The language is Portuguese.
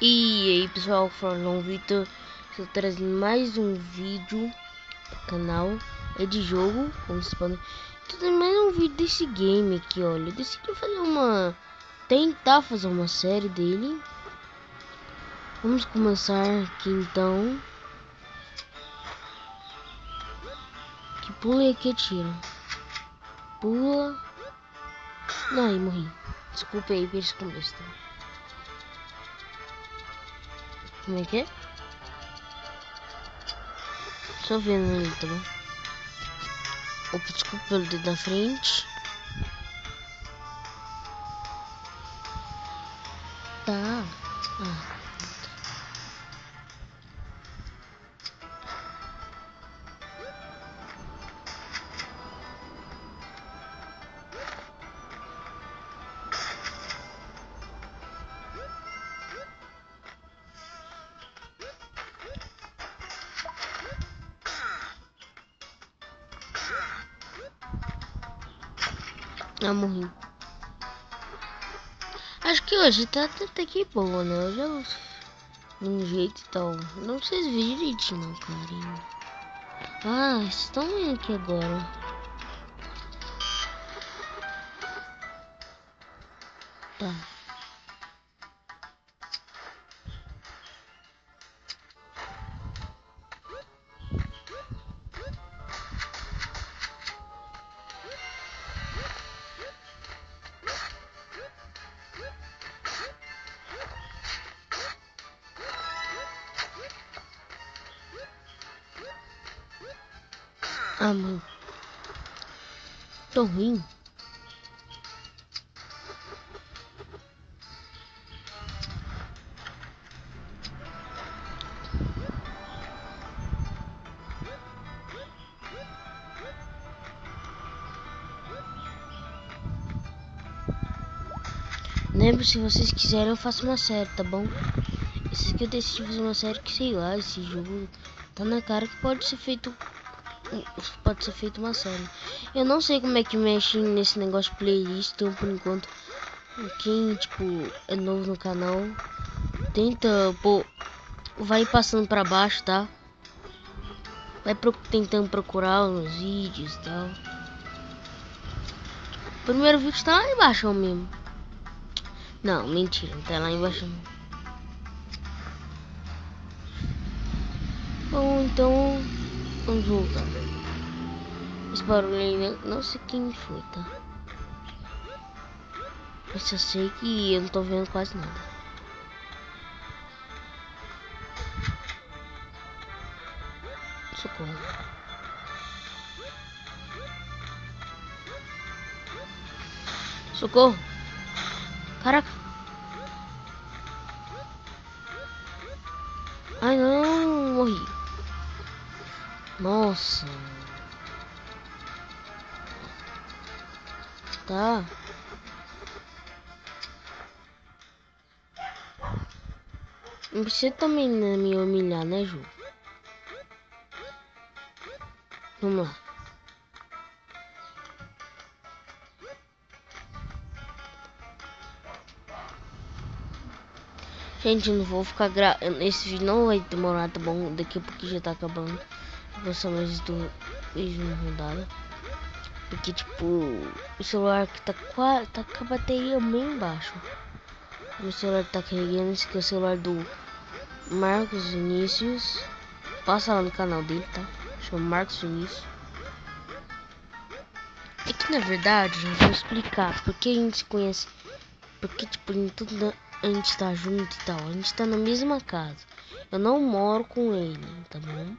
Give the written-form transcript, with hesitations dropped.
E aí pessoal, João Vitor, estou trazendo mais um vídeo pro canal. É de jogo, como vocês podem. Estou trazendo mais um vídeo desse game aqui, olha. Eu decidi tentar fazer uma série dele. Vamos começar aqui então. Que pula e que atira. Pula. Não, morri. Desculpa aí, peixe com besta. Como é que é? Só vendo ali, tá bom? Opa, desculpa pelo dedo na frente. Tá. Morri. Acho que hoje tá até que boa, né? Eu já um jeito e tal. Não sei se ver direitinho, não, carinho. Ah, vocês estão vendo aqui agora. Tá. Mano. Tô ruim. Lembra, se vocês quiserem eu faço uma série, tá bom? Esse aqui eu decidi fazer uma série que, sei lá, esse jogo tá na cara que pode ser feito uma série. Eu não sei como é que mexe nesse negócio de playlist, então por enquanto quem tipo é novo no canal tenta pô, vai passando pra baixo, tá? Vai tentando procurar os vídeos e tal. O primeiro vídeo tá lá embaixo mesmo. Não, mentira, não tá lá embaixo não. Bom, então vamos voltar. Esse barulho aí, não sei quem foi, tá? Eu só sei que eu não tô vendo quase nada. Socorro. Socorro. Caraca. Ai não, morri. Nossa. Tá. Não precisa também me humilhar, né, Ju? Vamos lá. Gente, não vou ficar esse vídeo não vai demorar, tá bom? Daqui a pouco já tá acabando. Vou só mais uma rodada. Porque tipo, o celular que tá com a bateria bem baixa. Meu celular tá carregando, esse aqui é o celular do Marcos Vinícius. Passa lá no canal dele, tá? Chama Marcos Vinícius. É que na verdade, gente, vou explicar porque a gente se conhece. Porque tipo, a gente tá junto e tal. A gente tá na mesma casa. Eu não moro com ele, tá bom?